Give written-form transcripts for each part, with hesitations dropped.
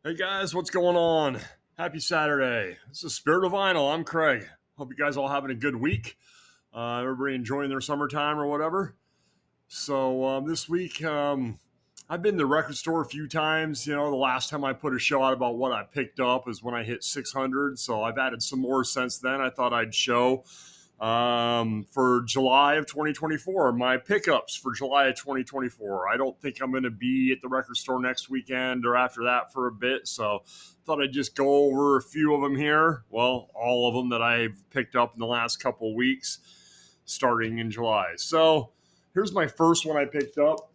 Hey guys, what's going on? Happy Saturday. This is Spirit of Vinyl. I'm Craig. Hope you guys all having a good week. Everybody enjoying their summertime or whatever. So this week, I've been to the record store a few times. You know, the last time I put a show out about what I picked up is when I hit 600. So I've added some more since then. I thought I'd show for July of 2024, my pickups for July of 2024. I don't think I'm going to be at the record store next weekend or after that for a bit. So thought I'd just go over a few of them here. Well, all of them that I've picked up in the last couple of weeks starting in July. So here's my first one I picked up.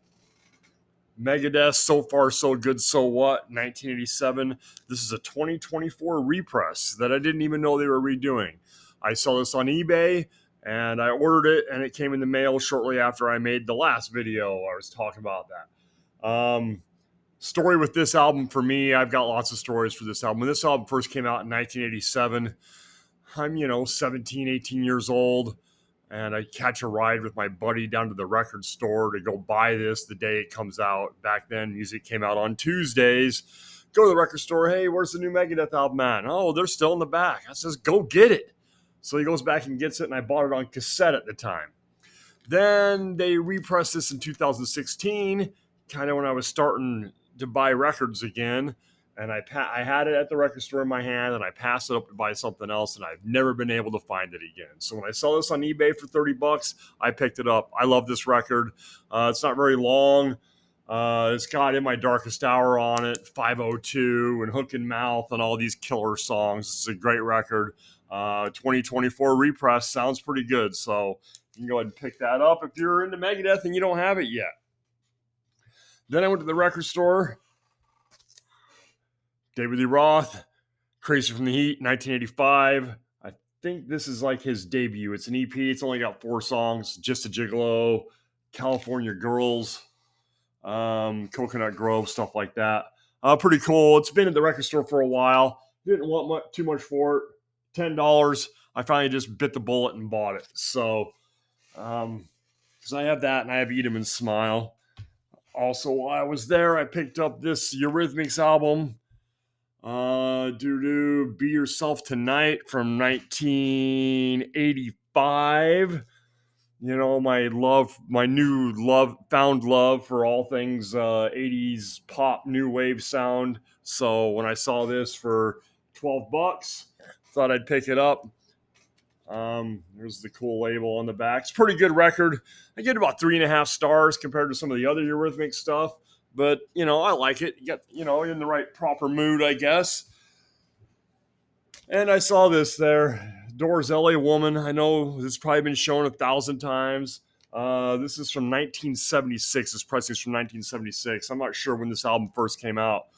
Megadeth, So Far So Good So What, 1987. This is a 2024 repress that I didn't even know they were redoing. I saw this on eBay and I ordered it, and it came in the mail shortly after I made the last video. I was talking about that. Story with this album for me, I've got lots of stories for this album. When this album first came out in 1987, I'm 17, 18 years old, and I catch a ride with my buddy down to the record store to go buy this the day it comes out. Back then, music came out on Tuesdays. Go to the record store. Hey, where's the new Megadeth album at? Oh, they're still in the back. I says, go get it. So he goes back and gets it, and I bought it on cassette at the time. Then they repressed this in 2016, kind of when I was starting to buy records again. And I had it at the record store in my hand, and I passed it up to buy something else, and I've never been able to find it again. So when I saw this on eBay for $30, I picked it up. I love this record. It's not very long. It's got In My Darkest Hour on it, 502, and Hook and Mouth, and all these killer songs. It's a great record. 2024 repress sounds pretty good, so you can go ahead and pick that up if you're into Megadeth and you don't have it yet. Then I went to the record store. David Lee Roth, Crazy from the Heat, 1985. I think this is like his debut. It's an EP. It's only got 4 songs. Just a Gigolo, California Girls, Coconut Grove, stuff like that. Pretty cool. It's been at the record store for a while. Didn't want too much for it. $10. I finally just bit the bullet and bought it. So, because I have that and I have Eat 'Em and Smile. Also, while I was there, I picked up this Eurythmics album, Be Yourself Tonight from 1985. You know, my found love for all things 80s pop new wave sound. So when I saw this for $12, thought I'd pick it up. There's the cool label on the back. It's a pretty good record. I get about 3.5 stars compared to some of the other Eurythmic stuff, but I like it. You get in the right proper mood, I guess. And I saw this there, Doors LA Woman. I know this has probably been shown 1,000 times. This is from 1976. This pressing is from 1976. I'm not sure when this album first came out.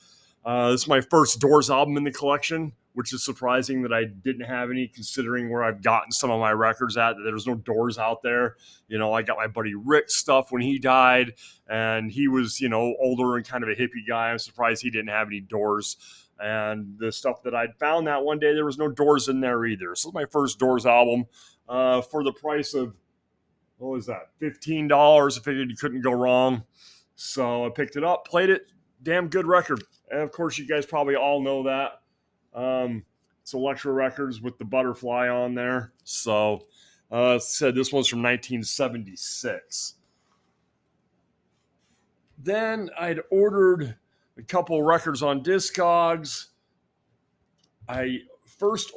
This is my first Doors album in the collection, which is surprising that I didn't have any, considering where I've gotten some of my records at. That there's no Doors out there. I got my buddy Rick's stuff when he died, and he was, older and kind of a hippie guy. I'm surprised he didn't have any Doors. And the stuff that I'd found that one day, there was no Doors in there either. So my first Doors album for the price of, what was that, $15. I figured you couldn't go wrong. So I picked it up, played it. Damn good record. And of course, you guys probably all know that. It's Elektra Records with the butterfly on there. So said this one's from 1976. Then I'd ordered a couple records on Discogs. I went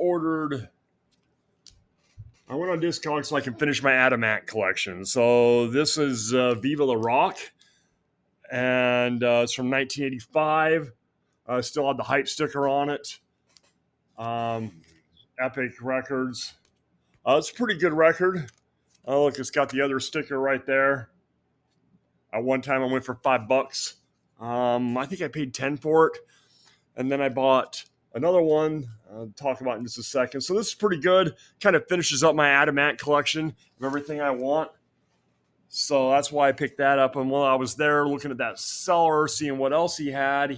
on Discogs so I can finish my Adamant collection. So this is Viva La Rock, and it's from 1985. Still had the hype sticker on it. Epic Records. It's a pretty good record. Oh, look, it's got the other sticker right there. At one time I went for $5. I think I paid 10 for it. And then I bought another one I'll talk about in just a second. So this is pretty good. Kind of finishes up my Adamant collection of everything I want. So that's why I picked that up. And while I was there looking at that seller, seeing what else he had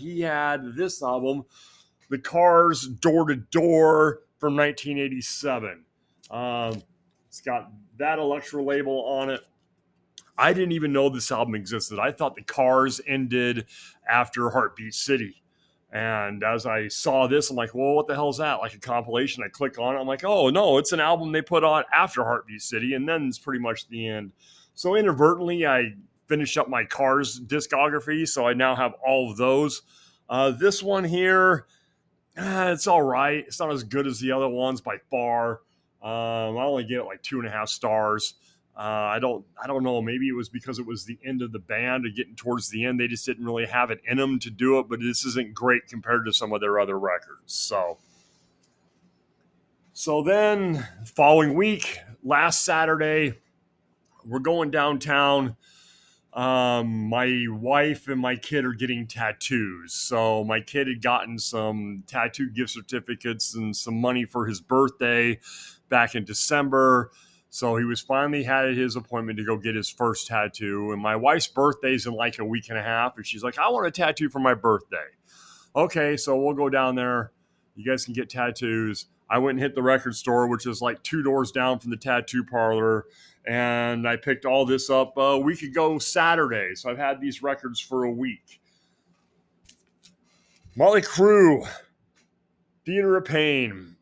this album, The Cars Door to Door from 1987. It's got that Elektra label on it. I didn't even know this album existed. I thought The Cars ended after Heartbeat City. And as I saw this, I'm like, well, what the hell is that? Like a compilation. I click on it. I'm like, oh, no, it's an album they put on after Heartbeat City. And then it's pretty much the end. So inadvertently, I finished up my Cars discography. So I now have all of those. This one here, it's all right. It's not as good as the other ones by far. I only give it like 2.5 stars. I don't know. Maybe it was because it was the end of the band or getting towards the end. They just didn't really have it in them to do it. But this isn't great compared to some of their other records. So then, following week, last Saturday, we're going downtown. My wife and my kid are getting tattoos. So my kid had gotten some tattoo gift certificates and some money for his birthday back in December. So he was finally had his appointment to go get his first tattoo. And my wife's birthday's in like a week and a half. And she's like, I want a tattoo for my birthday. Okay, so we'll go down there. You guys can get tattoos. I went and hit the record store, which is like 2 doors down from the tattoo parlor. And I picked all this up a week ago Saturday. So I've had these records for a week. Motley Crue, Theater of Pain.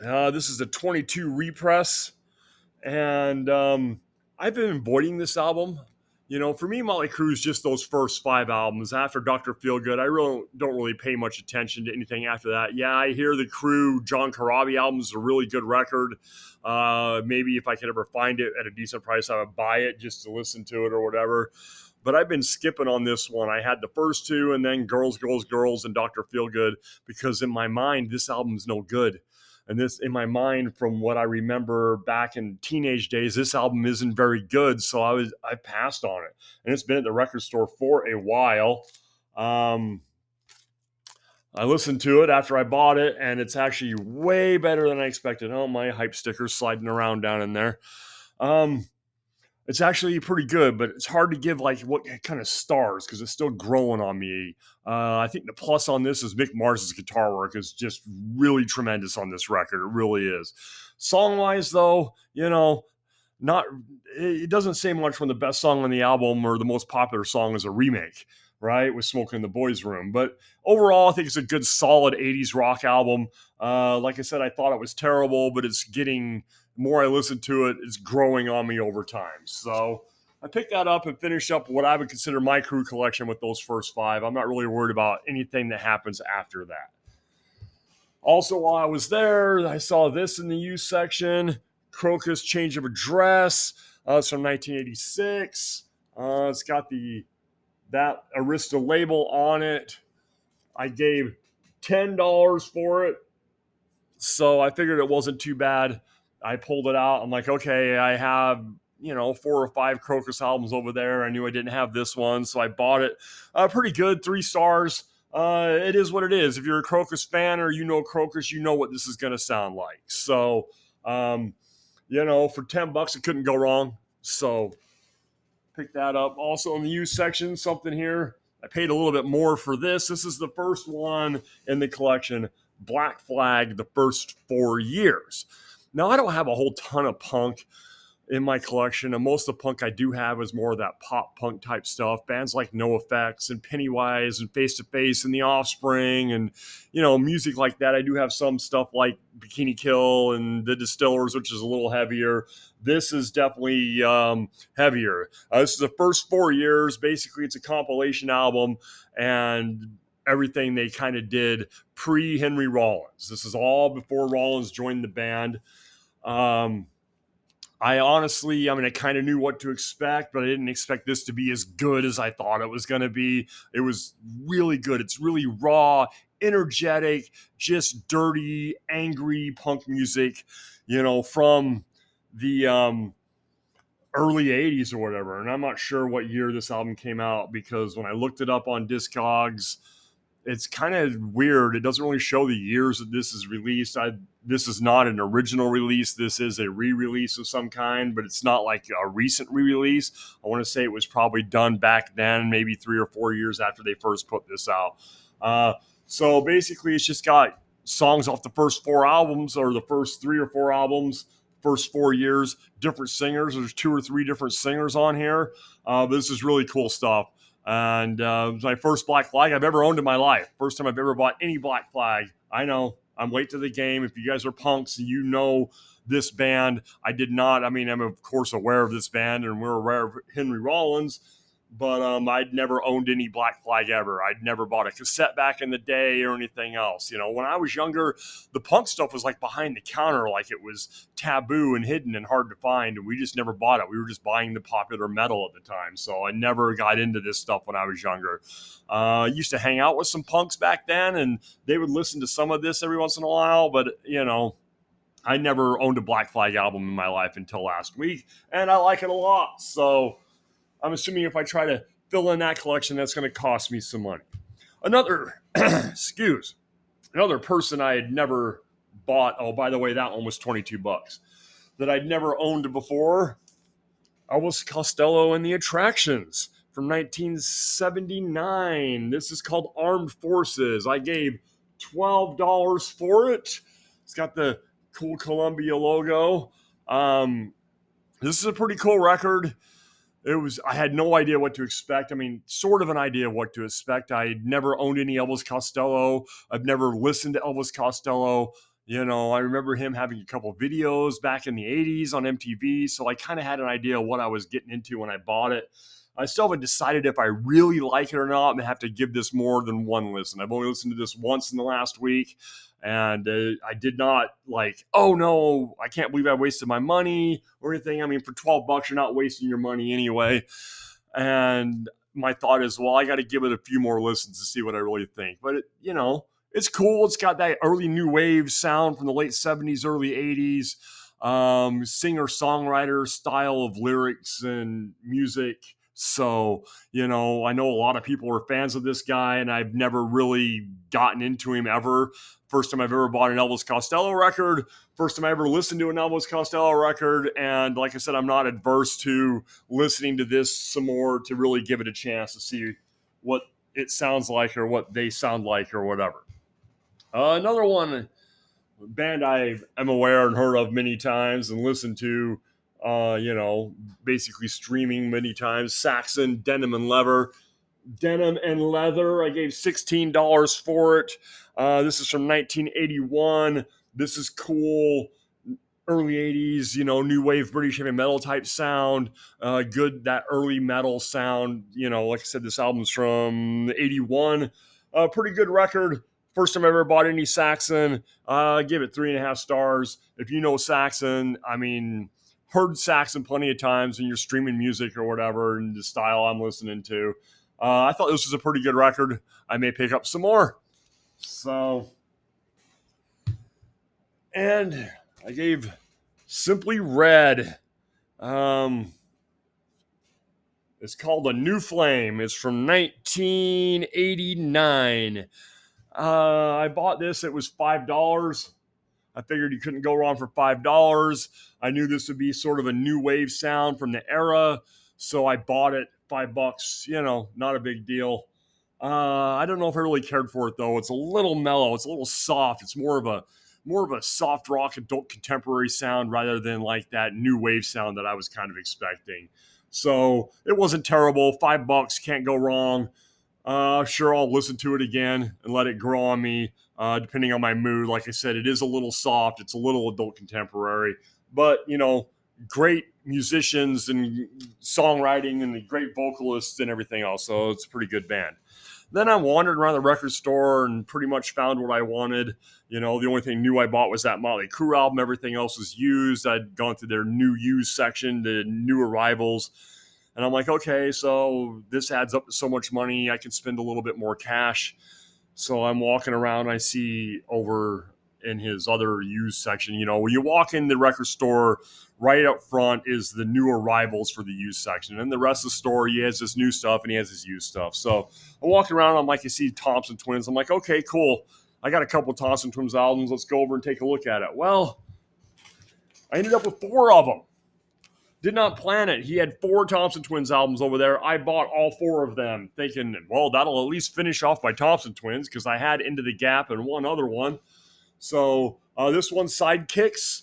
This is a 22 repress. And I've been avoiding this album. You know, for me, Motley Crue is just those first 5 albums. After Dr. Feelgood, I really don't really pay much attention to anything after that. Yeah, I hear the Crue John Corabi album is a really good record. Maybe if I could ever find it at a decent price, I would buy it just to listen to it or whatever. But I've been skipping on this one. I had the first 2 and then Girls, Girls, Girls and Dr. Feelgood because in my mind, this album's no good. And this, in my mind, from what I remember back in teenage days, this album isn't very good. So I passed on it. And it's been at the record store for a while. I listened to it after I bought it, and it's actually way better than I expected. Oh, my hype sticker's sliding around down in there. It's actually pretty good, but it's hard to give like what kind of stars because it's still growing on me. I think the plus on this is Mick Mars's guitar work is just really tremendous on this record. It really is. Song-wise, though, you know, it doesn't say much when the best song on the album or the most popular song is a remake, right? With Smoking in the Boys' Room. But overall, I think it's a good, solid 80s rock album. Like I said, I thought it was terrible, but it's getting... The more I listen to it, it's growing on me over time. So I picked that up and finished up what I would consider my Crue collection with those first 5. I'm not really worried about anything that happens after that. Also, while I was there, I saw this in the used section. Crocus Change of Address. It's from 1986. It's got that Arista label on it. I gave $10 for it. So I figured it wasn't too bad. I pulled it out. I'm like, okay, I have, 4 or 5 Crocus albums over there. I knew I didn't have this one, so I bought it. Pretty good, 3 stars. It is what it is. If you're a Crocus fan or you know Crocus, you know what this is going to sound like. So, for $10, it couldn't go wrong. So, pick that up. Also in the used section, something here. I paid a little bit more for this. This is the first one in the collection, Black Flag, the first 4 years. Now, I don't have a whole ton of punk in my collection, and most of the punk I do have is more of that pop punk type stuff. Bands like NoFX and Pennywise and Face to Face and The Offspring and, music like that. I do have some stuff like Bikini Kill and The Distillers, which is a little heavier. This is definitely heavier. This is the first 4 years. Basically, it's a compilation album and everything they kind of did pre-Henry Rollins. This is all before Rollins joined the band. I kind of knew what to expect, but I didn't expect this to be as good as I thought it was going to be. It was really good. It's really raw, energetic, just dirty, angry punk music, from the early 80s or whatever. And I'm not sure what year this album came out because when I looked it up on Discogs, it's kind of weird. It doesn't really show the years that this is released. This is not an original release. This is a re-release of some kind, but it's not like a recent re-release. I want to say it was probably done back then, maybe 3 or 4 years after they first put this out. So basically, it's just got songs off the first 4 albums or the first 3 or 4 albums, first 4 years, different singers. There's 2 or 3 different singers on here. This is really cool stuff. And it was my first Black Flag I've ever owned in my life. First time I've ever bought any Black Flag. I know I'm late to the game. If you guys are punks, you know this band. I did not. I mean, I'm of course aware of this band, and we're aware of Henry Rollins, but I'd never owned any Black Flag ever. I'd never bought a cassette back in the day or anything else. You know, when I was younger, the punk stuff was like behind the counter, like it was taboo and hidden and hard to find, and we just never bought it. We were just buying the popular metal at the time, so I never got into this stuff when I was younger. I used to hang out with some punks back then, and they would listen to some of this every once in a while, but, you know, I never owned a Black Flag album in my life until last week, and I like it a lot, so I'm assuming if I try to fill in that collection, that's going to cost me some money. Another, another person I had never bought. Oh, by the way, that one was $22 that I'd never owned before. Elvis Costello and the Attractions from 1979. This is called Armed Forces. I gave $12 for it. It's got the cool Columbia logo. This is a pretty cool record. I had no idea what to expect. I mean, sort of an idea of what to expect. I'd never owned any Elvis Costello. I've never listened to Elvis Costello. You know, I remember him having a couple of videos back in the 80s on MTV, so I kind of had an idea of what I was getting into when I bought it. I still haven't decided if I really like it or not. I'm going to have to give this more than one listen. I've only listened to this once in the last week, and I did not like, oh no, I can't believe I wasted my money or anything. I mean, for $12, you're not wasting your money anyway. And my thought is, well, I got to give it a few more listens to see what I really think. But, you know, it's cool. It's got that early new wave sound from the late 70s, early 80s, singer-songwriter style of lyrics and music. So, you know, I know a lot of people are fans of this guy, and I've never really gotten into him ever. First time I've ever bought an Elvis Costello record. First time I ever listened to an Elvis Costello record. And like I said, I'm not adverse to listening to this some more to really give it a chance to see what it sounds like or what they sound like or whatever. Another one, band I am aware and heard of many times and listened to, you know, basically streaming many times, Saxon, Denim and Leather. Denim and Leather, I gave $16 for it. This is from 1981. This is cool. Early 80s, you know, new wave British heavy metal type sound. Good, that early metal sound. You know, like I said, this album's from 81. Pretty good record. First time I ever bought any Saxon. I give it 3.5 stars. If you know Saxon, I mean, heard Saxon plenty of times when you're streaming music or whatever, and the style I'm listening to. I thought this was a pretty good record. I may pick up some more. So, and I gave Simply Red. It's called A New Flame. It's from 1989. I bought this. It was $5. I figured you couldn't go wrong for $5. I knew this would be sort of a new wave sound from the era, so I bought it. $5, you know, not a big deal. I don't know if I really cared for it though. It's a little mellow. It's a little soft. It's more of a soft rock adult contemporary sound rather than like that new wave sound that I was kind of expecting. So it wasn't terrible. $5, can't go wrong. Sure, I'll listen to it again and let it grow on me, depending on my mood. Like I said, it is a little soft. It's a little adult contemporary, but, you know, great musicians and songwriting and the great vocalists and everything else. So it's a pretty good band. Then I wandered around the record store and pretty much found what I wanted. You know, the only thing new I bought was that Motley Crue album. Everything else was used. I'd gone through their new used section, the new arrivals. And I'm like, okay, so this adds up to so much money. I can spend a little bit more cash. So I'm walking around. I see over in his other used section, you know, when you walk in the record store, right up front is the new arrivals for the used section. And the rest of the store, he has his new stuff and he has his used stuff. So I'm walking around. I'm like, I see Thompson Twins. I'm like, okay, cool. I got a couple Thompson Twins albums. Let's go over and take a look at it. Well, I ended up with 4 of them. Did not plan it. He had 4 Thompson Twins albums over there. I bought all 4 of them, thinking, well, that'll at least finish off my Thompson Twins, because I had Into the Gap and one other one. So this one's Sidekicks.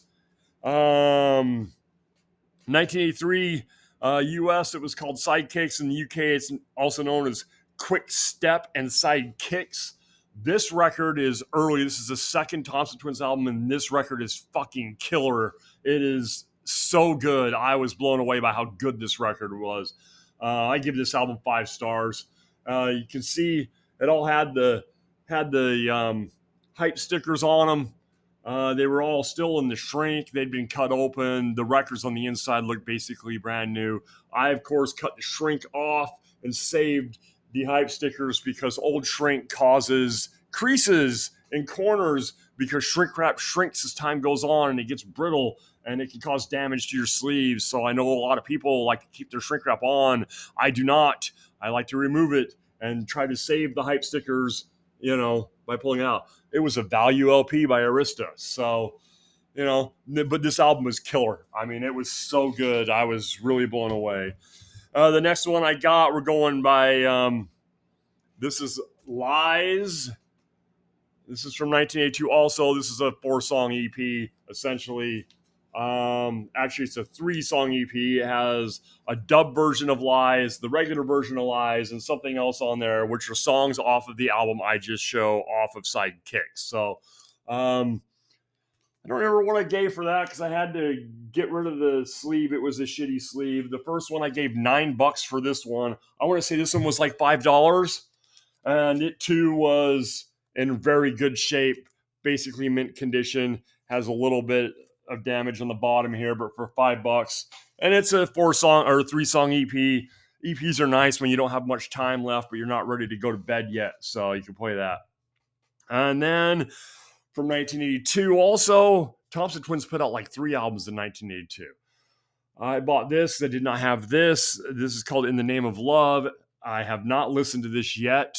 1983 US, it was called Sidekicks. In the UK, it's also known as Quick Step and Sidekicks. This record is early. This is the second Thompson Twins album, and this record is fucking killer. It is so good. I was blown away by how good this record was. I give this album 5 stars. You can see it all had the hype stickers on them. They were all still in the shrink. They'd been cut open. The records on the inside looked basically brand new. I, of course, cut the shrink off and saved the hype stickers because old shrink causes creases in corners because shrink wrap shrinks as time goes on and it gets brittle and it can cause damage to your sleeves. So I know a lot of people like to keep their shrink wrap on. I do not. I like to remove it and try to save the hype stickers, by pulling it out. It was a value LP by Arista. So, but this album was killer. I mean, it was so good. I was really blown away. The next one I got, we're going by, this is Lies. This is from 1982 also. This is a 4-song EP, essentially. Actually, it's a 3-song EP. It has a dub version of Lies, the regular version of Lies, and something else on there, which are songs off of the album I just show off of Sidekicks. So, I don't remember what I gave for that because I had to get rid of the sleeve. It was a shitty sleeve. The first one I gave $9 for this one. I want to say this one was like $5, and it too was in very good shape, basically mint condition. Has a little bit of damage on the bottom here, but for $5, and it's a 4-song or 3-song EP. EPs are nice when you don't have much time left, but you're not ready to go to bed yet, so you can play that. And then from 1982, also Thompson Twins put out like 3 albums in 1982. I bought this. I did not have this. This is called In the Name of Love. I have not listened to this yet.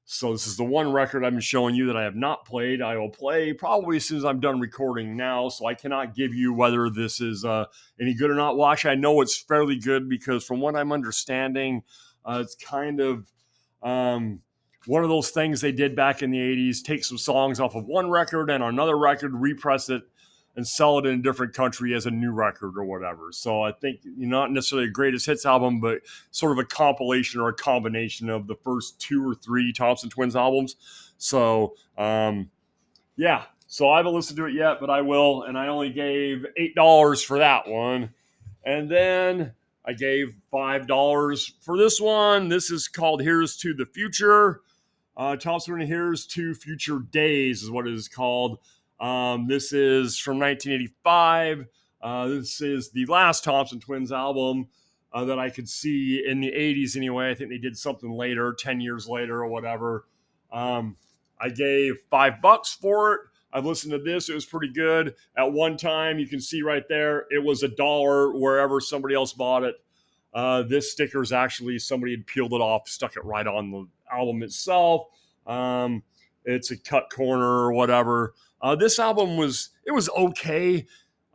So this is the one record I've been showing you that I have not played. I will play probably as soon as I'm done recording now. So I cannot give you whether this is any good or not. Well, actually, I know it's fairly good because from what I'm understanding, it's kind of one of those things they did back in the 80s, take some songs off of one record and another record, repress it, and sell it in a different country as a new record or whatever. So I think not necessarily a greatest hits album, but sort of a compilation or a combination of the first 2 or 3 Thompson Twins albums. So, yeah. So I haven't listened to it yet, but I will. And I only gave $8 for that one. And then I gave $5 for this one. This is called Here's to the Future. Thompson Here's to Future Days is what it is called. This is from 1985. This is the last Thompson Twins album that I could see in the 80s anyway. I think they did something later, 10 years later or whatever. I gave $5 for it. I've listened to this. It was pretty good. At one time, you can see right there, it was $1 wherever somebody else bought it. This sticker is actually somebody had peeled it off, stuck it right on the album itself. It's a cut corner or whatever. This album was okay,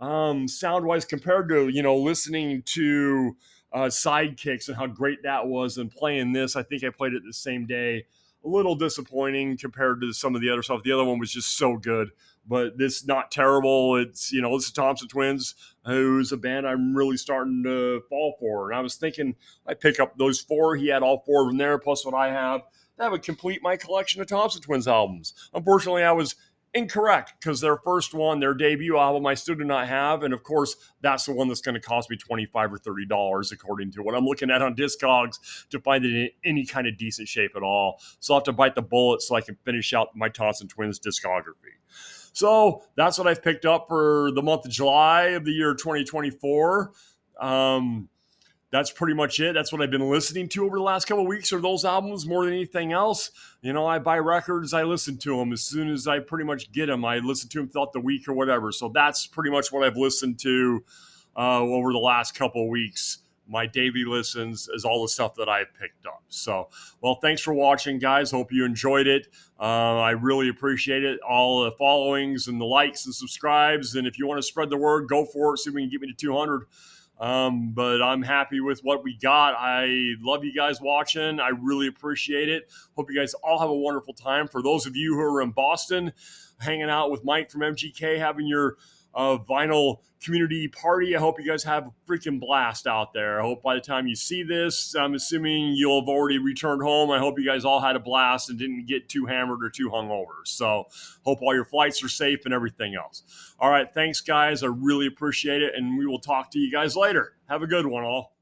sound-wise compared to, listening to Sidekicks and how great that was and playing this. I think I played it the same day. A little disappointing compared to some of the other stuff. The other one was just so good, but this not terrible. It's, it's the Thompson Twins, who's a band I'm really starting to fall for. And I was thinking I'd pick up those 4. He had all 4 of them there, plus what I have. That would complete my collection of Thompson Twins albums. Unfortunately, I was incorrect because their first one, their debut album, I still do not have. And of course, that's the one that's going to cost me $25 or $30 according to what I'm looking at on Discogs to find it in any kind of decent shape at all. So I'll have to bite the bullet so I can finish out my Thompson Twins discography. So that's what I've picked up for the month of July of the year 2024. That's pretty much it. That's what I've been listening to over the last couple of weeks, are those albums more than anything else. I buy records, I listen to them. As soon as I pretty much get them, I listen to them throughout the week or whatever. So that's pretty much what I've listened to over the last couple of weeks. My daily listens is all the stuff that I've picked up. So, well, thanks for watching, guys. Hope you enjoyed it. I really appreciate it. All the followings and the likes and subscribes. And if you want to spread the word, go for it. See if we can get me to 200. But I'm happy with what we got. I love you guys watching. I really appreciate it. Hope you guys all have a wonderful time. For those of you who are in Boston, hanging out with Mike from MGK, having your vinyl community party. I hope you guys have a freaking blast out there. I hope by the time you see this, I'm assuming you'll have already returned home. I hope you guys all had a blast and didn't get too hammered or too hungover. So hope all your flights are safe and everything else. All right, thanks guys. I really appreciate it, and we will talk to you guys later. Have a good one all.